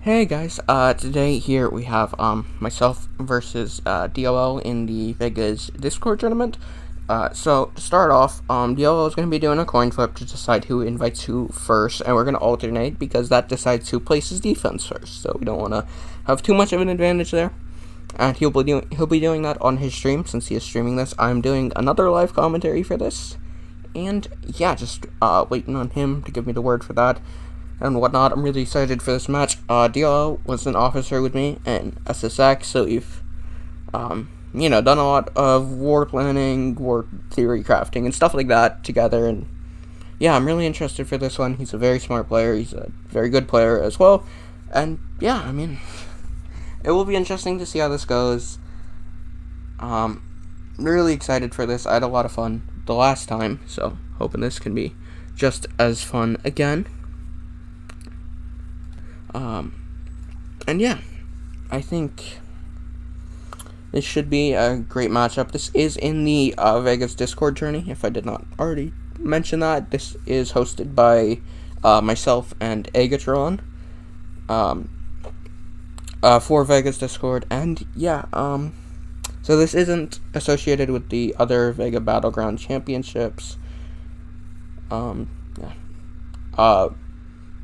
Hey guys, today here we have myself versus DLL in the Vegas Discord tournament. So to start off, DLL is going to be doing a coin flip to decide who invites who first, and we're going to alternate because that decides who places defense first. So we don't want to have too much of an advantage there. And he'll be doing that on his stream since he is streaming this. I'm doing another live commentary for this, and yeah, just waiting on him to give me the word for that and whatnot. I'm really excited for this match. DLL was an officer with me in SSX, so we've, done a lot of war planning, war theory crafting, and stuff like that together. And yeah, I'm really interested for this one. He's a very smart player. He's a very good player as well. And yeah, it will be interesting to see how this goes. Really excited for this. I had a lot of fun the last time, so hoping this can be just as fun again. And yeah, I think this should be a great matchup. This is in the Vegas Discord tourney, if I did not already mention that. This is hosted by myself and Agatron for Vegas Discord. And yeah, so this isn't associated with the other Vega Battleground Championships.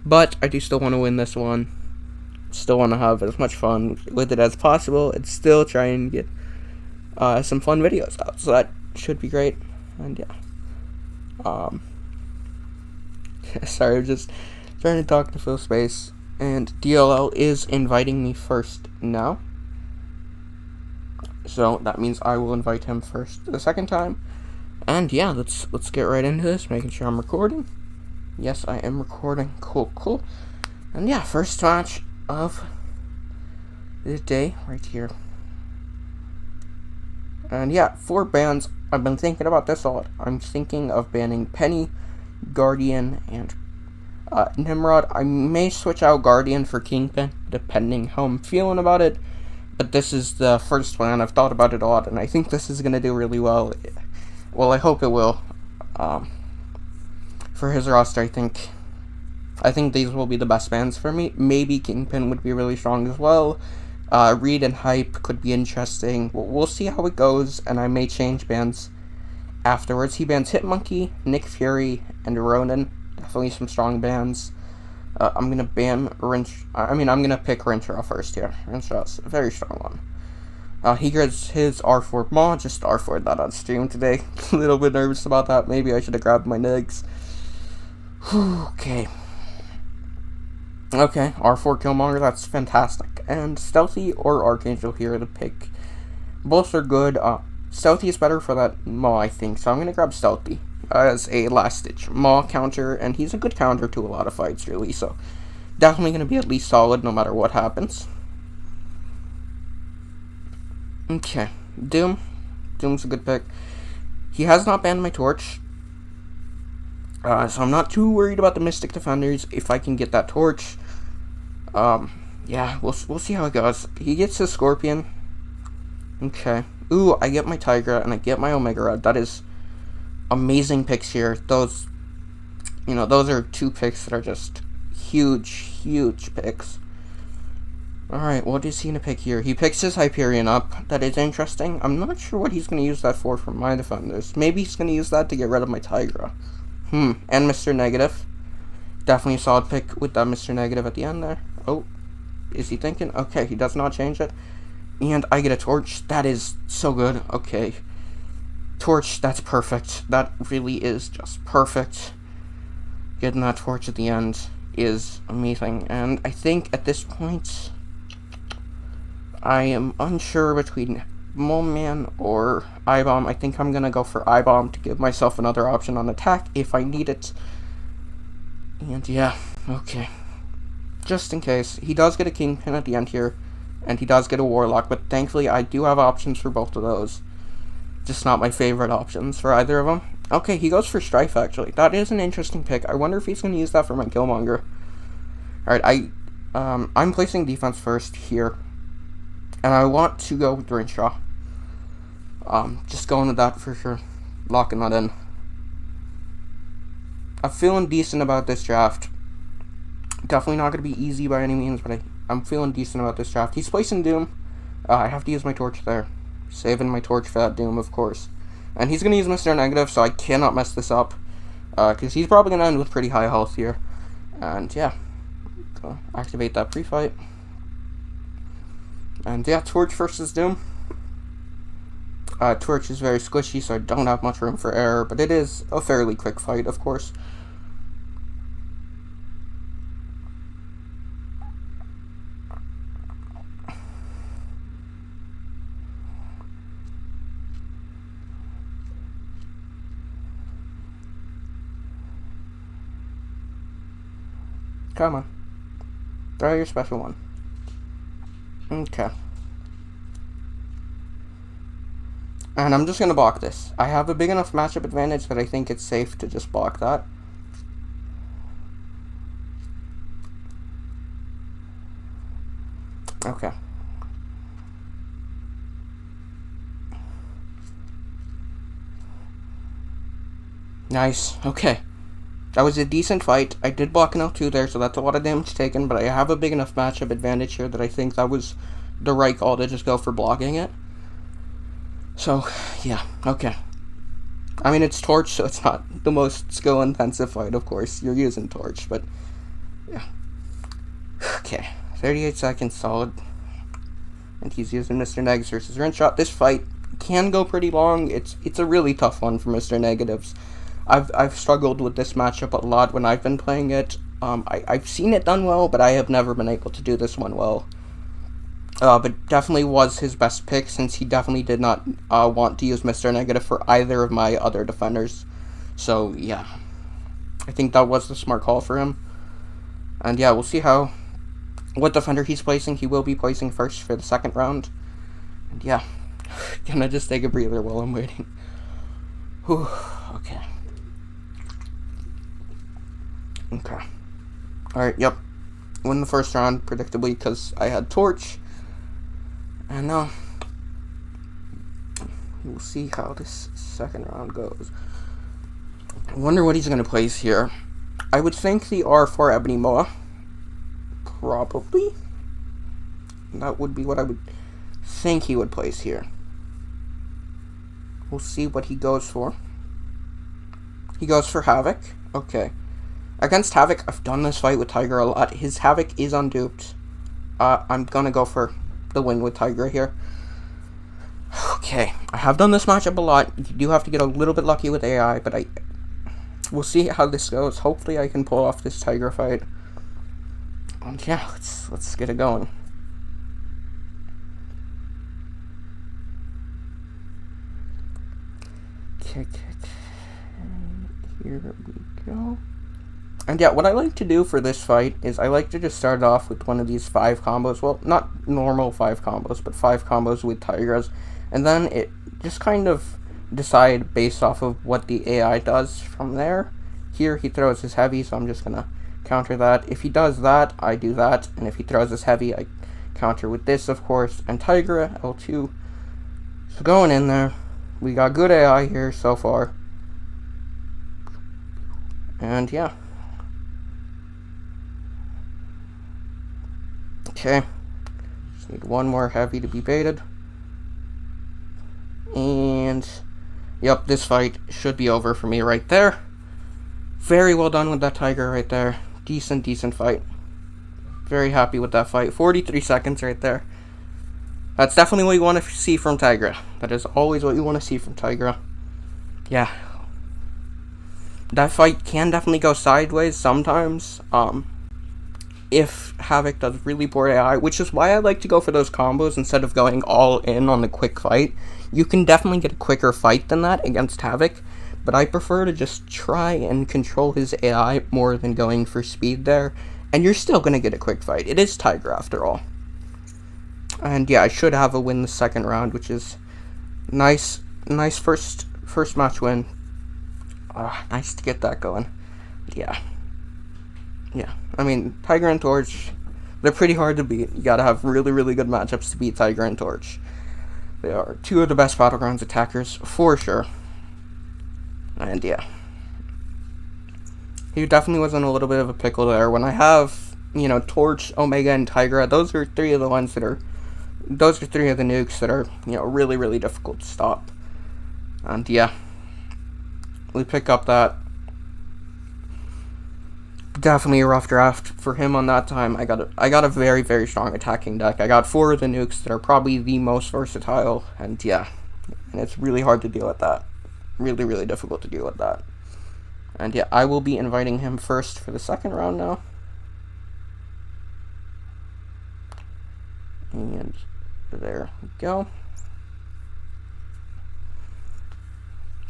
But I do still want to win this one. Still want to have as much fun with it as possible, and still try and get some fun videos out. So that should be great. And yeah, sorry, I'm just trying to talk to fill space. And DLL is inviting me first now, so that means I will invite him first the second time. And yeah, let's get right into this. Making sure I'm recording. Yes, I am recording. Cool. And yeah, first match of the day right here. And yeah, 4 bans. I've been thinking about this a lot. I'm thinking of banning Penny, Guardian, and Nimrod. I may switch out Guardian for Kingpin, depending how I'm feeling about it. But this is the first one. I've thought about it a lot, and I think this is going to do really well. Well, I hope it will. For his roster, I think these will be the best bans for me. Maybe Kingpin would be really strong as well. Reed and Hype could be interesting. We'll see how it goes, and I may change bans afterwards. He bans Hitmonkey, Nick Fury, and Ronan. Definitely some strong bans. I'm gonna ban I'm gonna pick Rinchraw first here. Rinchraw's a very strong one. He gets his R4 Maw, just R4 that on stream today. A little bit nervous about that. Maybe I should have grabbed my Nigs. Okay, R4 Killmonger, that's fantastic. And Stealthy or Archangel here to pick. Both are good. Stealthy is better for that Maw, I think, so I'm going to grab Stealthy as a last-ditch Maw counter, and he's a good counter to a lot of fights, really, so definitely going to be at least solid no matter what happens. Okay, Doom's a good pick. He has not banned my Torch, so I'm not too worried about the Mystic Defenders if I can get that Torch. Yeah, we'll see how it goes. He gets his Scorpion. Okay. Ooh, I get my Tigra and I get my Omega Red. That is amazing picks here. Those are 2 picks that are just huge picks. Alright, what is he going to pick here? He picks his Hyperion up. That is interesting. I'm not sure what he's going to use that for my defenders. Maybe he's going to use that to get rid of my Tigra. And Mr. Negative. Definitely a solid pick with that Mr. Negative at the end there. Oh, is he thinking? Okay, he does not change it. And I get a Torch. That is so good. Okay. Torch, that's perfect. That really is just perfect. Getting that Torch at the end is amazing. And I think at this point, I am unsure between Mole Man or I-Bomb. I think I'm going to go for I-Bomb to give myself another option on attack if I need it. And yeah, okay. Just in case. He does get a Kingpin at the end here, and he does get a Warlock, but thankfully I do have options for both of those. Just not my favorite options for either of them. Okay, he goes for Strife, actually. That is an interesting pick. I wonder if he's going to use that for my Killmonger. Alright, I'm placing defense first here, and I want to go with Rinchraw. Just going with that for sure. Locking that in. I'm feeling decent about this draft. Definitely not going to be easy by any means, but I I'm feeling decent about this draft. He's placing Doom. I have to use my torch there. Saving my torch for that Doom, of course. And he's going to use Mr. Negative, so I cannot mess this up. Because he's probably going to end with pretty high health here. And yeah, so activate that pre-fight. And yeah, Torch versus Doom. Torch is very squishy, so I don't have much room for error, but it is a fairly quick fight, of course. Come on. Throw your special one. Okay. And I'm just going to block this. I have a big enough matchup advantage that I think it's safe to just block that. Okay. Nice. Okay. That was a decent fight. I did block an L2 there, so that's a lot of damage taken, but I have a big enough matchup advantage here that I think that was the right call to just go for blocking it. So, yeah, okay. I mean, it's Torch, so it's not the most skill-intensive fight, of course. You're using Torch, but, yeah. Okay, 38 seconds, solid. And he's using Mr. Negatives versus Rinshot. This fight can go pretty long. It's a really tough one for Mr. Negatives. I've struggled with this matchup a lot when I've been playing it. I've seen it done well, but I have never been able to do this one well. But definitely was his best pick, since he definitely did not want to use Mr. Negative for either of my other defenders. So, yeah. I think that was the smart call for him. And yeah, we'll see what defender he's placing. He will be placing first for the second round. And yeah, gonna just take a breather while I'm waiting. Whew, okay. Okay. Alright, yep. Win the first round, predictably, because I had Torch. And we'll see how this second round goes. I wonder what he's going to place here. I would think the R4 Ebony Moa. Probably. That would be what I would think he would place here. We'll see what he goes for. He goes for Havoc. Okay. Against Havoc, I've done this fight with Tiger a lot. His Havoc is unduped. I'm gonna go for the win with Tiger here. Okay, I have done this matchup a lot. You do have to get a little bit lucky with AI, but we'll see how this goes. Hopefully I can pull off this Tiger fight. And yeah, let's get it going. Okay, here we go. And yeah, what I like to do for this fight is I like to just start off with one of these 5 combos. Well, not normal 5 combos, but 5 combos with Tigers. And then it just kind of decide based off of what the AI does from there. Here he throws his heavy, so I'm just going to counter that. If he does that, I do that. And if he throws his heavy, I counter with this, of course. And Tiger, L2. So going in there, we got good AI here so far. And yeah. Okay, just need one more heavy to be baited. And, yep, this fight should be over for me right there. Very well done with that Tiger right there. Decent fight. Very happy with that fight. 43 seconds right there. That's definitely what you want to see from Tigra. That is always what you want to see from Tigra. Yeah. That fight can definitely go sideways sometimes. If Havoc does really poor AI, which is why I like to go for those combos instead of going all in on the quick fight. You can definitely get a quicker fight than that against Havoc, but I prefer to just try and control his AI more than going for speed there, and you're still going to get a quick fight. It is Tiger after all. And yeah, I should have a win the second round, which is nice first match win. Nice to get that going. Yeah. Yeah, I mean, Tiger and Torch, they're pretty hard to beat. You gotta have really good matchups to beat Tiger and Torch. They are 2 of the best Battlegrounds attackers, for sure. And yeah. He definitely was in a little bit of a pickle there. When I have you know, Torch, Omega, and Tigra. Those are three of the ones that are. Those are three of the nukes that are, you know, really, really difficult to stop. And yeah, we pick up that. Definitely a rough draft for him on that time. I got a very, very strong attacking deck. I got 4 of the nukes that are probably the most versatile, and yeah, and it's really hard to deal with that. Really, really difficult to deal with that. And yeah, I will be inviting him first for the second round now. And there we go.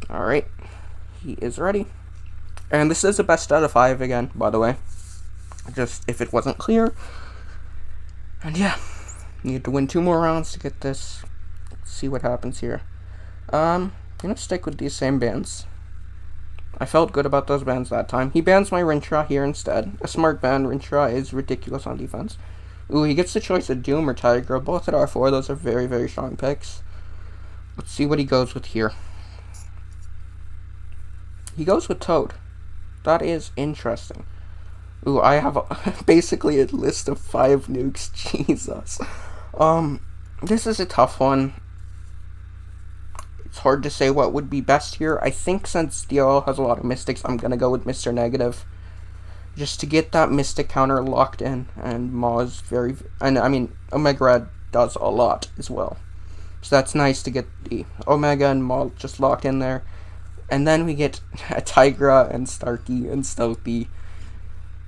Alright, he is ready. And this is a best out of 5 again, by the way. Just if it wasn't clear. And yeah, need to win 2 more rounds to get this. Let's see what happens here. I'm gonna stick with these same bans. I felt good about those bans that time. He bans my Rintra here instead. A smart ban. Rintra is ridiculous on defense. Ooh, he gets the choice of Doom or Tiger. Both at R4. Those are very, very strong picks. Let's see what he goes with here. He goes with Toad. That is interesting. Ooh, I have basically a list of 5 nukes. Jesus. This is a tough one. It's hard to say what would be best here. I think since DLL has a lot of Mystics, I'm going to go with Mr. Negative. Just to get that Mystic counter locked in. And Maw is very... And I mean, Omega Red does a lot as well. So that's nice to get the Omega and Maw just locked in there. And then we get a Tigra and Starkey and Stealthy.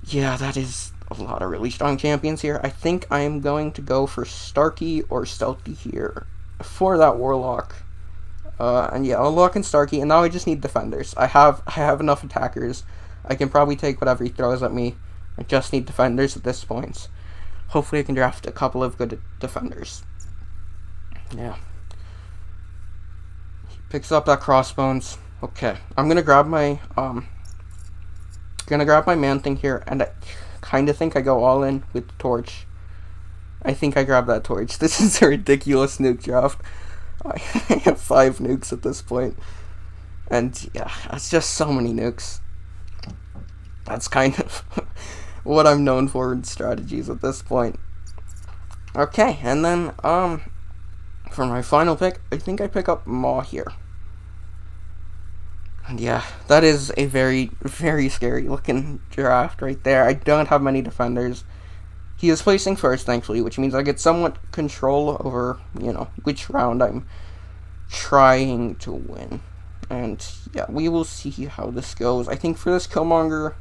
Yeah, that is a lot of really strong champions here. I think I am going to go for Starkey or Stealthy here for that Warlock. And yeah, I'll lock in Starkey, and now I just need defenders. I have enough attackers. I can probably take whatever he throws at me. I just need defenders at this point. Hopefully I can draft a couple of good defenders. Yeah. He picks up that Crossbones. Okay, I'm gonna grab my Man Thing here, and I kind of think I go all in with the Torch. I think I grab that Torch. This is a ridiculous nuke draft. I have 5 nukes at this point, and yeah, that's just so many nukes. That's kind of what I'm known for in strategies at this point. Okay, and then for my final pick, I think I pick up Maw here. And yeah, that is a very, very scary looking draft right there. I don't have many defenders. He is placing first, thankfully, which means I get somewhat control over, you know, which round I'm trying to win. And yeah, we will see how this goes. I think for this Killmonger,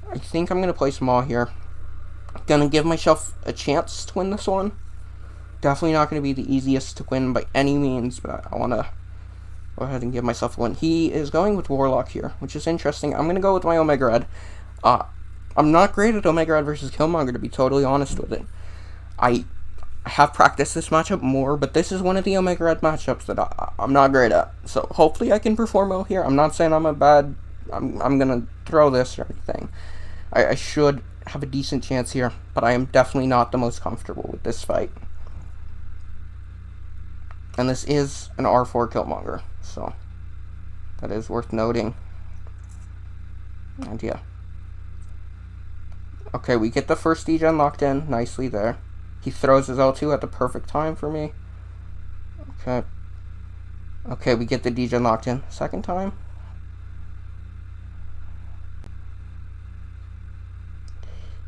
I think I'm going to place Maw here. Gonna give myself a chance to win this one. Definitely not going to be the easiest to win by any means, but I want to go ahead and give myself a win. He is going with Warlock here, which is interesting. I'm going to go with my Omega Red. I'm not great at Omega Red versus Killmonger, to be totally honest with it. I have practiced this matchup more, but this is one of the Omega Red matchups that I'm not great at. So hopefully I can perform well here. I'm not saying I'm going to throw this or anything. I should have a decent chance here, but I am definitely not the most comfortable with this fight. And this is an R4 Killmonger, so that is worth noting. And yeah. Okay, we get the first degen locked in nicely there. He throws his L2 at the perfect time for me. Okay. Okay, we get the degen locked in. Second time.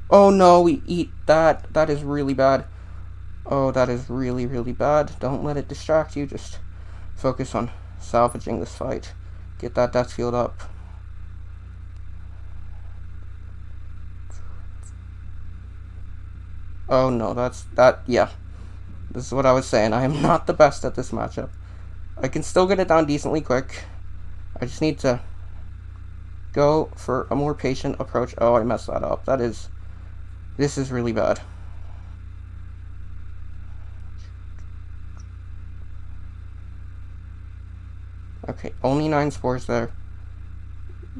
Oh no, we eat that. That is really bad. Oh, that is really, really bad. Don't let it distract you. Just focus on salvaging this fight. Get that death field up. Oh no, yeah. This is what I was saying. I am not the best at this matchup. I can still get it down decently quick. I just need to go for a more patient approach. Oh, I messed that up. This is really bad. Okay, only 9 spores there.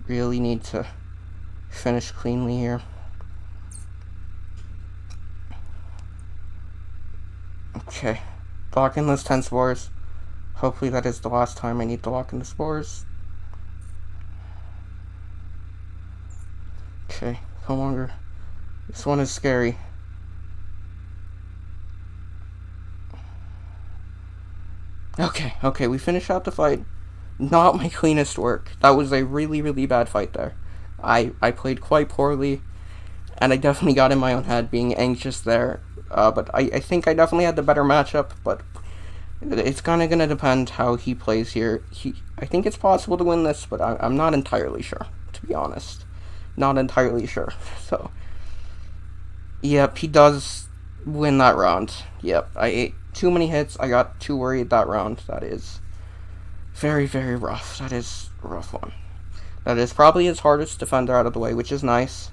Really need to finish cleanly here. Okay, lock in those 10 spores. Hopefully that is the last time I need to lock in the spores. Okay, Killmonger This one is scary. Okay, we finished out the fight. Not my cleanest work. That was a really, really bad fight there. I played quite poorly, and I definitely got in my own head being anxious there. But I think I definitely had the better matchup, but it's kind of going to depend how he plays here. I think it's possible to win this, but I'm not entirely sure, to be honest. Not entirely sure. So, yep, he does win that round. Yep, I ate too many hits. I got too worried that round. That is very, very rough. That is a rough one. That is probably his hardest defender out of the way, which is nice.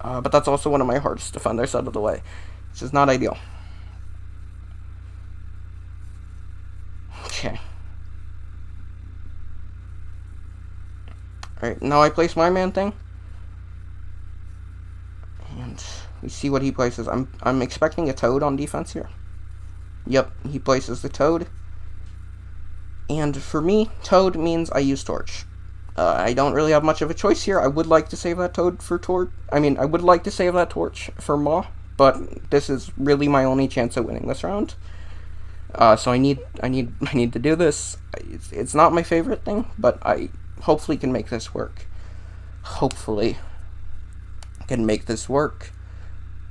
But that's also one of my hardest defenders out of the way, which is not ideal. Okay. Alright, now I place my man thing. And we see what he places. I'm expecting a toad on defense here. Yep, he places the toad. And for me, toad means I use torch. I don't really have much of a choice here. I would like to save that toad for torch. I would like to save that torch for Maw, but this is really my only chance at winning this round. So I need to do this. It's not my favorite thing, but I hopefully can make this work. Hopefully can make this work.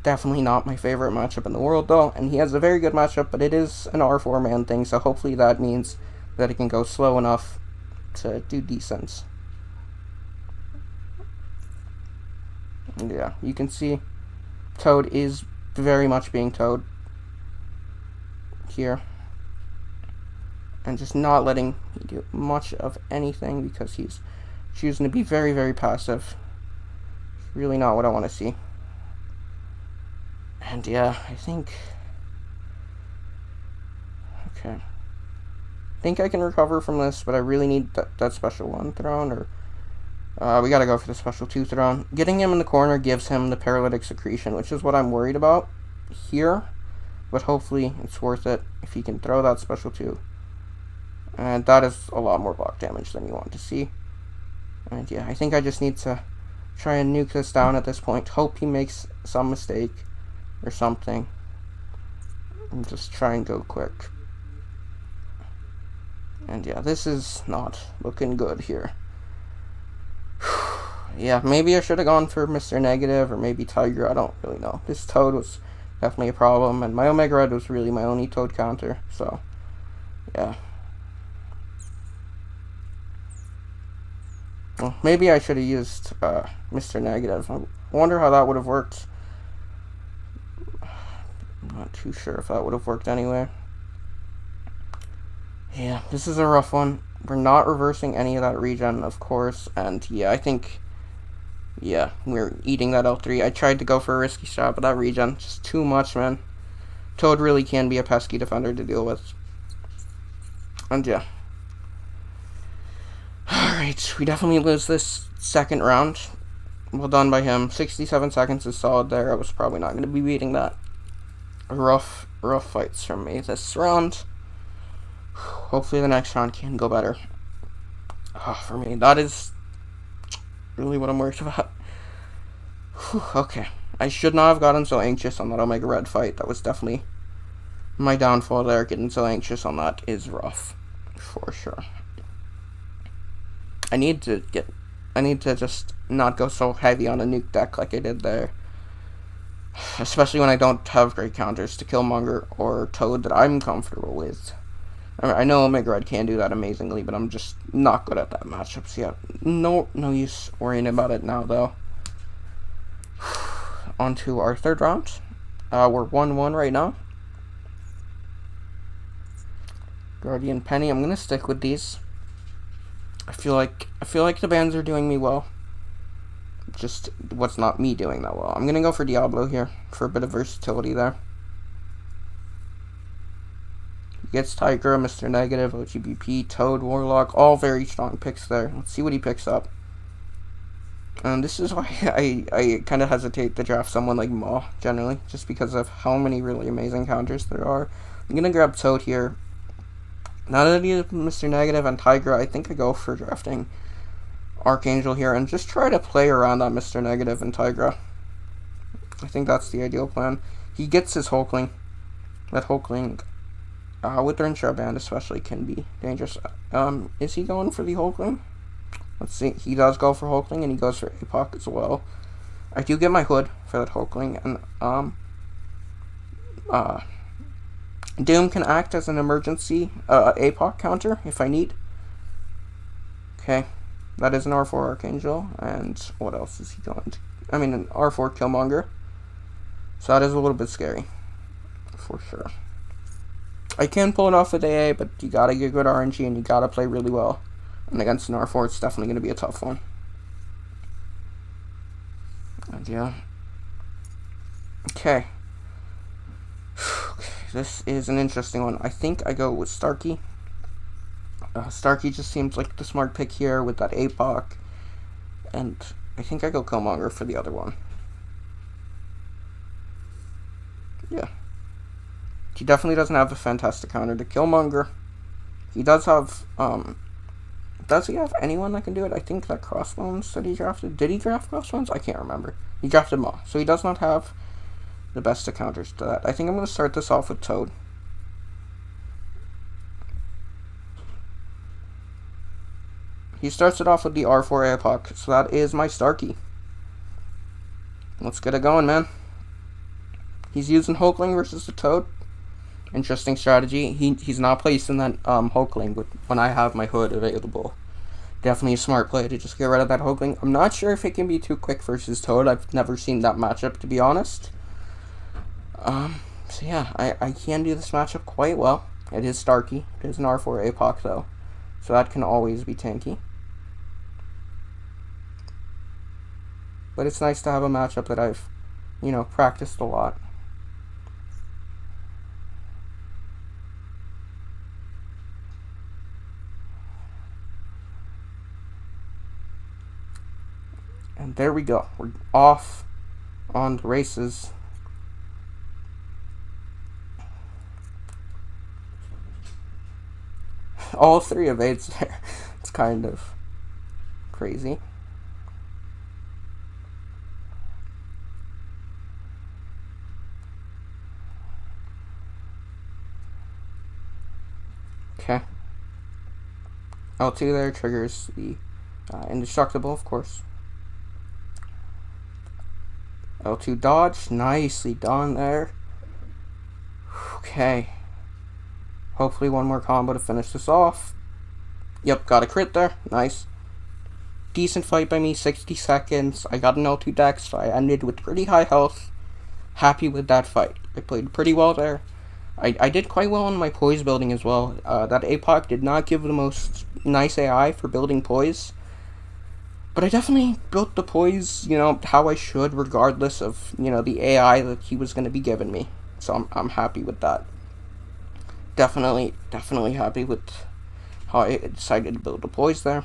Definitely not my favorite matchup in the world, though, and he has a very good matchup, but it is an R4 man thing, so hopefully that means that it can go slow enough to do decent. Yeah, you can see Toad is very much being Toad here, and just not letting me do much of anything because he's choosing to be very, very passive. It's really not what I want to see. And yeah, I think I think I can recover from this, but I really need that special 1 thrown, or we gotta go for the special 2 thrown. Getting him in the corner gives him the paralytic secretion, which is what I'm worried about here, but hopefully it's worth it if he can throw that special 2. And that is a lot more block damage than you want to see. And yeah, I think I just need to try and nuke this down at this point. Hope he makes some mistake or something. And just try and go quick. And yeah, this is not looking good here. Yeah, maybe I should have gone for Mr. Negative or maybe Tiger. I don't really know. This Toad was definitely a problem, and my Omega Red was really my only Toad counter. So, yeah. Well, maybe I should have used Mr. Negative. I wonder how that would have worked. I'm not too sure if that would have worked anyway. Yeah, this is a rough one. We're not reversing any of that regen, of course, and yeah, I think, yeah, we're eating that L3. I tried to go for a risky shot, but that regen, just too much, man. Toad really can be a pesky defender to deal with. And yeah. Alright, we definitely lose this second round. Well done by him. 67 seconds is solid there. I was probably not going to be beating that. Rough fights from me this round. Hopefully the next round can go better. For me, that is really what I'm worried about. Okay. I should not have gotten so anxious on that Omega Red fight. That was definitely my downfall there. Getting so anxious on that is rough. For sure. I need to just not go so heavy on a nuke deck like I did there. Especially when I don't have great counters to Killmonger or Toad that I'm comfortable with. I know Omega Red can do that amazingly, but I'm just not good at that matchup. So yeah, no use worrying about it now, though. On to our third round. We're 1-1 right now. Guardian Penny. I'm gonna stick with these. I feel like the bands are doing me well. Just what's not me doing that well. I'm gonna go for Diablo here for a bit of versatility there. Gets Tiger, Mr. Negative, OGBP, Toad, Warlock, all very strong picks there. Let's see what he picks up. And this is why I kind of hesitate to draft someone like Maw, generally, just because of how many really amazing counters there are. I'm going to grab Toad here. Now that he has Mr. Negative and Tiger, I think I go for drafting Archangel here and just try to play around that Mr. Negative and Tigra. I think that's the ideal plan. He gets his Hulkling. That Hulkling, with Rinshar Band especially, can be dangerous. Is he going for the Hulkling? Let's see. He does go for Hulkling, and he goes for APOC as well. I do get my Hood for that Hulkling, and Doom can act as an emergency APOC counter if I need. Okay, that is an R4 Archangel, and what else is he going to? I mean, an R4 Killmonger. So that is a little bit scary, for sure. I can pull it off with AA, but you gotta get good RNG, and you gotta play really well. And against an R4, it's definitely gonna be a tough one. And yeah. Okay. This is an interesting one. I think I go with Starkey. Starkey just seems like the smart pick here with that APOC. And I think I go Killmonger for the other one. Yeah. He definitely doesn't have a fantastic counter to Killmonger. He does have, does he have anyone that can do it? I think that Crossbones that he drafted. Did he draft Crossbones? I can't remember. He drafted Maw. So he does not have the best of counters to that. I think I'm going to start this off with Toad. He starts it off with the R4 APOC. So that is my Starkey. Let's get it going, man. He's using Hulkling versus the Toad. Interesting strategy. He's not placing that Hulkling when I have my Hood available. Definitely a smart play to just get rid of that Hulkling. I'm not sure if it can be too quick versus Toad. I've never seen that matchup, to be honest. So yeah, I can do this matchup quite well. It is Starkey. It is an R4 APOC though. So that can always be tanky. But it's nice to have a matchup that I've, practiced a lot. And there we go. We're off on the races. All three evades there. It's kind of crazy. Okay. L2 there triggers the indestructible, of course. L2 dodge, nicely done there. Okay. Hopefully one more combo to finish this off. Yep, got a crit there. Nice. Decent fight by me, 60 seconds. I got an L2 dex, so I ended with pretty high health. Happy with that fight. I played pretty well there. I did quite well on my poise building as well. That APOC did not give the most nice AI for building poise. But I definitely built the poise, how I should, regardless of, the AI that he was going to be giving me. So I'm happy with that. Definitely happy with how I decided to build the poise there.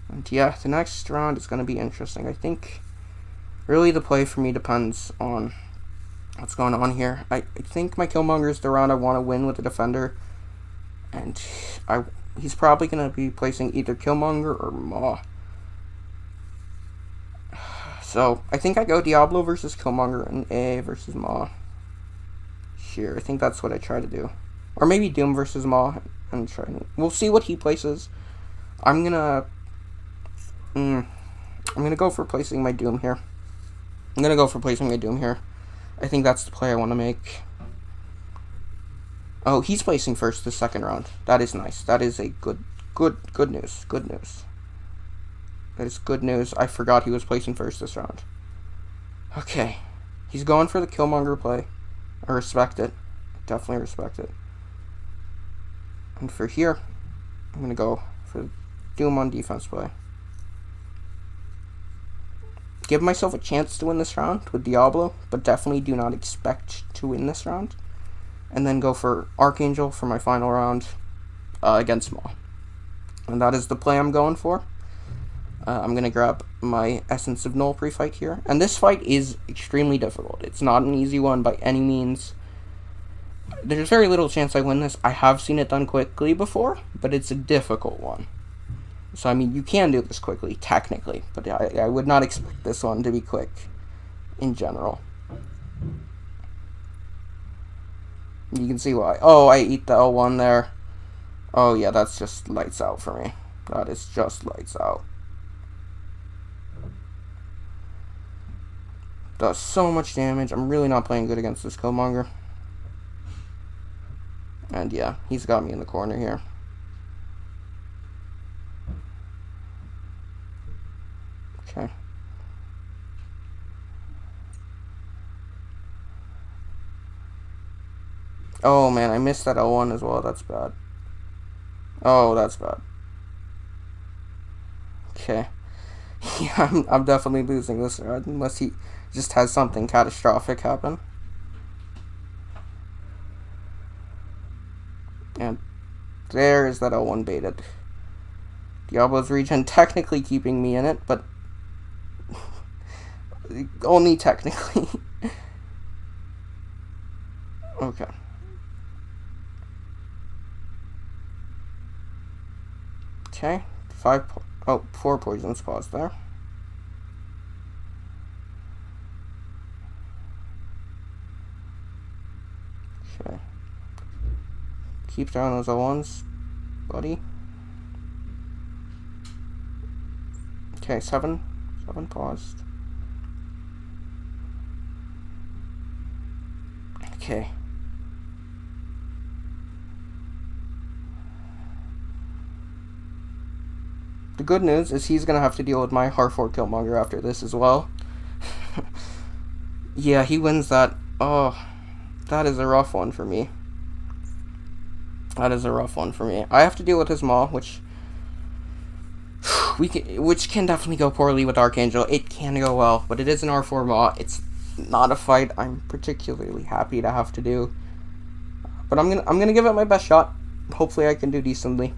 And yeah, the next round is going to be interesting. I think really the play for me depends on what's going on here. I think my Killmonger is the round I want to win with the defender. And he's probably going to be placing either Killmonger or Maw. So, I think I go Diablo versus Killmonger and A versus Maw. Here, I think that's what I try to do. Or maybe Doom versus Maw. And we'll see what he places. I'm gonna go for placing my Doom here. I think that's the play I want to make. Oh, he's placing first the second round. That is nice. That is a good news. Good news. That is good news. I forgot he was placing first this round. Okay. He's going for the Killmonger play. I respect it. Definitely respect it. And for here, I'm going to go for Doom on defense play. Give myself a chance to win this round with Diablo, but definitely do not expect to win this round. And then go for Archangel for my final round against Maw. And that is the play I'm going for. I'm going to grab my Essence of Null pre-fight here. And this fight is extremely difficult. It's not an easy one by any means. There's very little chance I win this. I have seen it done quickly before, but it's a difficult one. So, I mean, you can do this quickly, technically. But I would not expect this one to be quick. in general. You can see why. Oh, I eat the L1 there. Oh yeah, that's just lights out for me. That is just lights out. Does so much damage. I'm really not playing good against this Killmonger. And yeah, he's got me in the corner here. Okay. Oh man, I missed that L1 as well. That's bad. Oh, that's bad. Okay. Yeah, I'm definitely losing this round unless he just has something catastrophic happen. And there is that L1 baited. Diablo's regen technically keeping me in it, but only technically. Okay. Okay. 4 poisons paused there. Okay. Keep down those L1s, buddy. Okay, 7 paused. Okay. The good news is he's gonna have to deal with my Harfor Killmonger after this as well. Yeah, he wins that. Oh, that is a rough one for me. That is a rough one for me. I have to deal with his Maw, which can definitely go poorly with Archangel. It can go well, but it is an R4 Maw. It's not a fight I'm particularly happy to have to do. But I'm gonna give it my best shot. Hopefully I can do decently.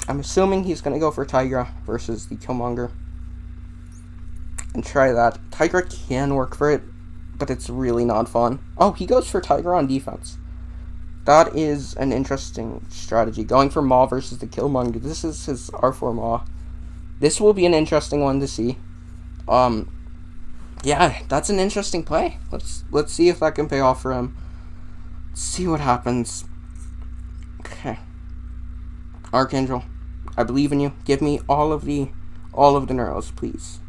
I'm assuming he's gonna go for Tigra versus the Killmonger. And try that. Tigra can work for it, but it's really not fun. Oh, he goes for Tigra on defense. That is an interesting strategy. Going for Maw versus the Killmonger. This is his R4 Maw. This will be an interesting one to see. Yeah, that's an interesting play. Let's see if that can pay off for him. Let's see what happens. Okay. Archangel, I believe in you. Give me all of the neuros, please.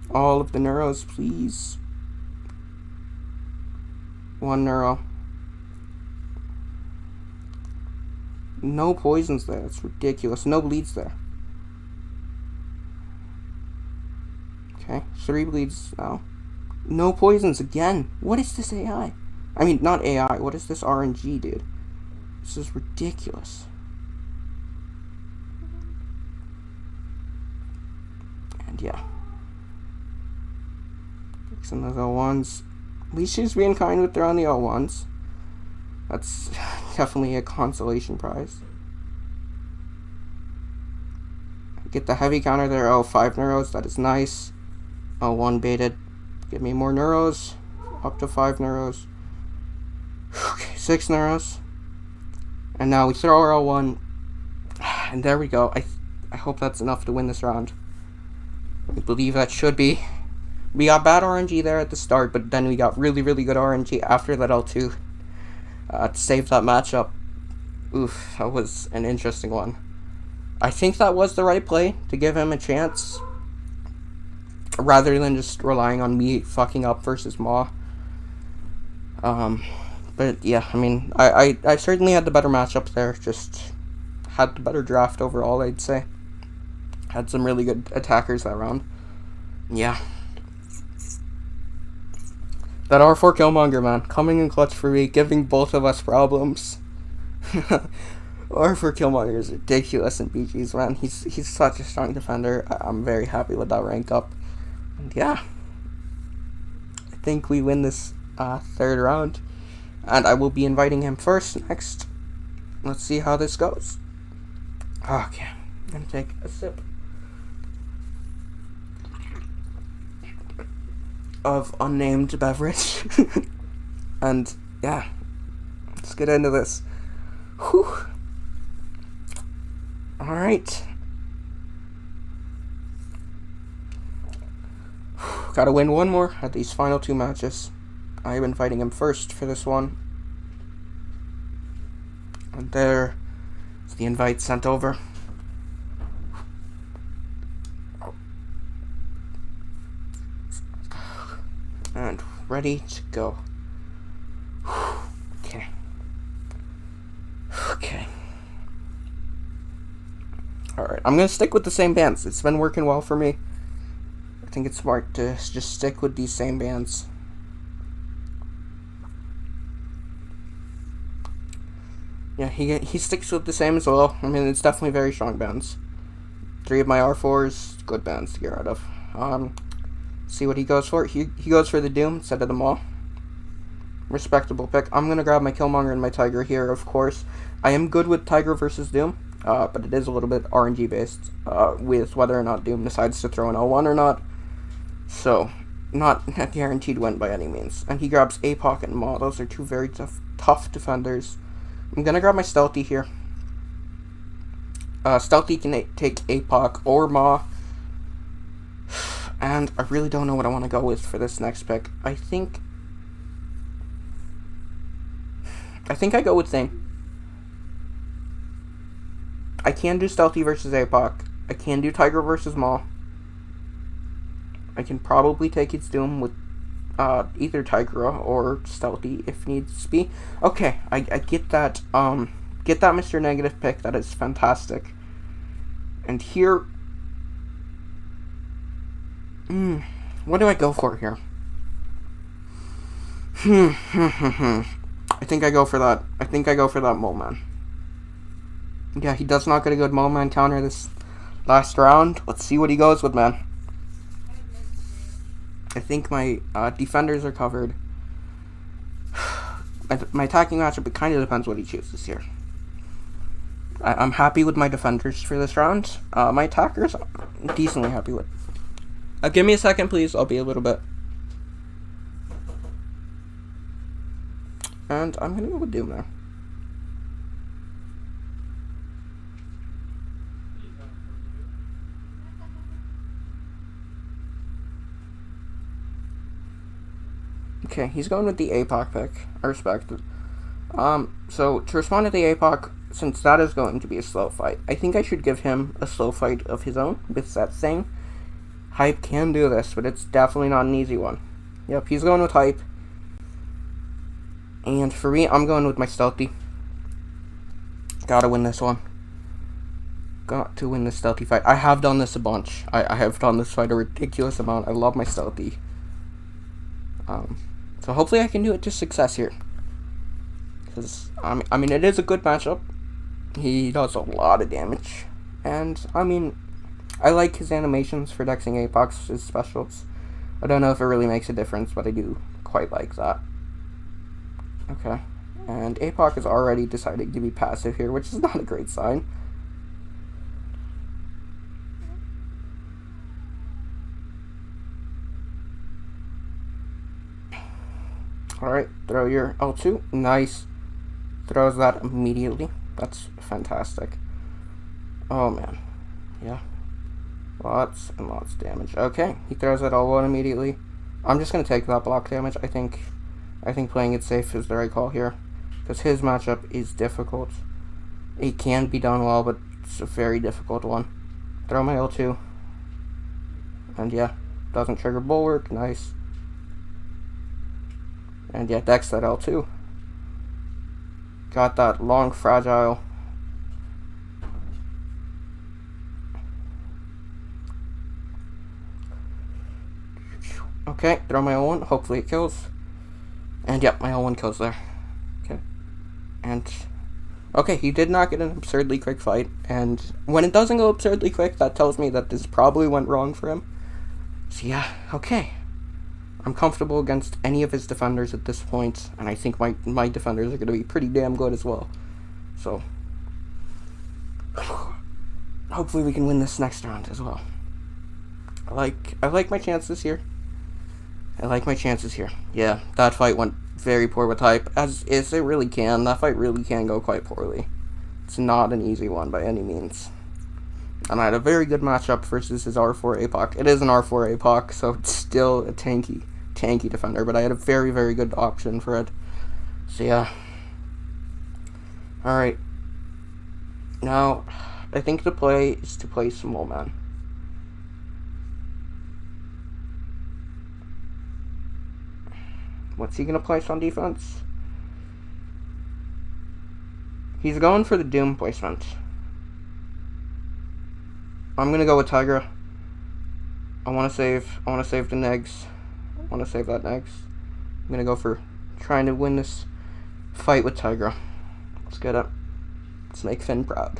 All of the neuros, please. 1 neuro. No poisons there. It's ridiculous. No bleeds there. Okay, 3 bleeds now. No poisons again. What is this AI? I mean, not AI. What is this RNG, dude? This is ridiculous. And yeah. Fixing those L1s. At least she's being kind with her on the L1s. That's definitely a consolation prize. Get the heavy counter there. Oh, 5 neuros. That is nice. L1 baited. Give me more neuros. Up to 5 neuros. Okay, 6 neuros. And now we throw our L1. And there we go. I hope that's enough to win this round. I believe that should be. We got bad RNG there at the start, but then we got really, really good RNG after that L2. To save that matchup. Oof, that was an interesting one. I think that was the right play to give him a chance, rather than just relying on me fucking up versus Maw. But yeah, I mean, I certainly had the better matchup there, just had the better draft overall, I'd say. Had some really good attackers that round. Yeah. That R4 Killmonger, man, coming in clutch for me, giving both of us problems. R4 Killmonger is ridiculous in BGs, man. He's such a strong defender. I'm very happy with that rank up. And yeah, I think we win this 3rd round. And I will be inviting him first next. Let's see how this goes. Okay, I'm gonna take a sip of unnamed beverage. And yeah, let's get into this. Whew. Alright. Gotta win one more at these final two matches. I've been fighting him first for this one. And there's the invite sent over. And ready to go. Okay. Okay. Alright, I'm gonna stick with the same bands. It's been working well for me. I think it's smart to just stick with these same bands. Yeah, he sticks with the same as well. I mean, it's definitely very strong bands. 3 of my R4s, good bands to get rid of. See what he goes for. He goes for the Doom instead of the Maw. Respectable pick. I'm going to grab my Killmonger and my Tiger here, of course. I am good with Tiger versus Doom, but it is a little bit RNG based with whether or not Doom decides to throw an L1 or not. So, not a guaranteed win by any means. And he grabs APOC and Maw. Those are two very tough defenders. I'm going to grab my Stealthy here. Stealthy can take APOC or Maw. And I really don't know what I want to go with for this next pick. I think I go with Thing. I can do Stealthy versus APOC. I can do Tiger versus Maw. I can probably take its Doom with either Tigra or Stealthy if needs to be. Okay, I get that Mr. Negative pick. That is fantastic. And here, what do I go for here? I think I go for that. I think I go for that Mole Man. Yeah, he does not get a good Mole Man counter this last round. Let's see what he goes with, man. I think my defenders are covered. My attacking matchup, it kind of depends what he chooses here. I'm happy with my defenders for this round. My attackers, I'm decently happy with. Give me a second, please. I'll be a little bit. And I'm going to go with Doom there. Okay, he's going with the APOC pick. I respect it. So, to respond to the APOC, since that is going to be a slow fight, I think I should give him a slow fight of his own with that thing. Hype can do this, but it's definitely not an easy one. Yep, he's going with Hype. And for me, I'm going with my Stealthy. Gotta win this one. Got to win this Stealthy fight. I have done this a bunch. I have done this fight a ridiculous amount. I love my Stealthy. So hopefully I can do it to success here. Because, I mean, it is a good matchup. He does a lot of damage. And, I mean, I like his animations for dexing APOCs, his specials. I don't know if it really makes a difference, but I do quite like that. Okay. And APOC is already deciding to be passive here, which is not a great sign. Alright, throw your L2. Nice. Throws that immediately. That's fantastic. Oh, man. Yeah. Lots and lots of damage. Okay, he throws that L1 immediately. I'm just going to take that block damage. I think playing it safe is the right call here. Because his matchup is difficult. It can be done well, but it's a very difficult one. Throw my L2. And yeah, doesn't trigger Bulwark. Nice. And yeah, dex that L2. Got that long fragile. Okay, throw my L1. Hopefully it kills. And yep, my L1 kills there. Okay. And okay, he did not get an absurdly quick fight. And when it doesn't go absurdly quick, that tells me that this probably went wrong for him. So yeah, okay. I'm comfortable against any of his defenders at this point, and I think my defenders are going to be pretty damn good as well. So, hopefully we can win this next round as well. I like my chances here. I like my chances here. Yeah, that fight went very poor with Hype, as it really can. That fight really can go quite poorly. It's not an easy one by any means. And I had a very good matchup versus his R4 APOC. It is an R4 APOC, so it's still a tanky defender, but I had a very, very good option for it. So yeah. Alright. Now, I think the play is to play small man. What's he gonna place on defense? He's going for the Doom placement. I'm gonna go with Tigra. I wanna save the Negs. I wanna save that Negs. I'm gonna go for trying to win this fight with Tigra. Let's get it. Let's make Finn proud.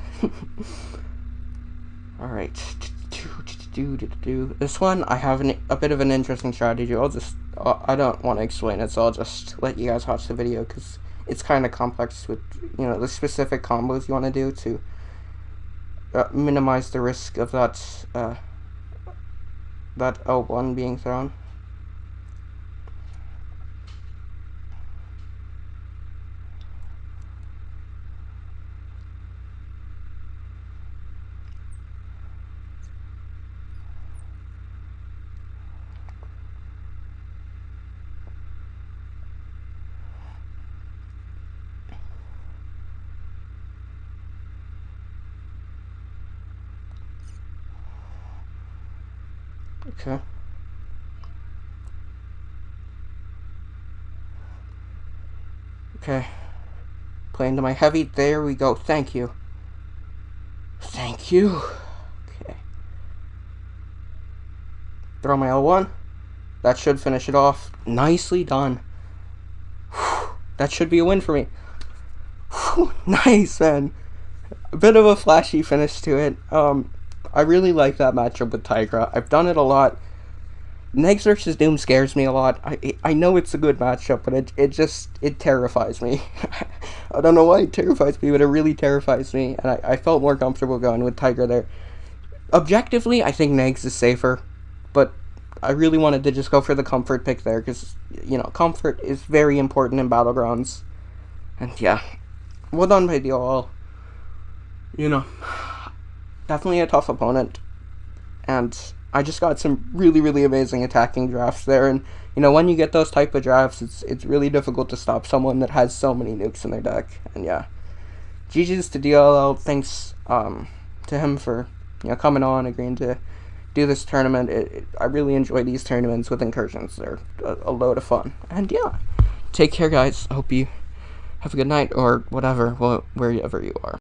Alright. This one, I have a bit of an interesting strategy. I don't want to explain it, so I'll just let you guys watch the video, because it's kind of complex with, the specific combos you want to do to minimize the risk of that L1 being thrown. Okay. Play into my heavy. There we go. Thank you. Okay. Throw my L1. That should finish it off. Nicely done. That should be a win for me. Nice, man. A bit of a flashy finish to it. I really like that matchup with Tigra. I've done it a lot. Negs versus Doom scares me a lot. I know it's a good matchup, but it terrifies me. I don't know why it terrifies me, but it really terrifies me, and I felt more comfortable going with Tigra there. Objectively, I think Negs is safer, but I really wanted to just go for the comfort pick there, because, comfort is very important in Battlegrounds. And yeah, well done by DLL. Definitely a tough opponent, and I just got some really, really amazing attacking drafts there, and when you get those type of drafts, it's really difficult to stop someone that has so many nukes in their deck. And yeah, GG's to DLL. Thanks to him for coming on, agreeing to do this tournament. I really enjoy these tournaments with incursions. They're a load of fun. And yeah, take care, guys. I hope you have a good night or whatever, wherever you are.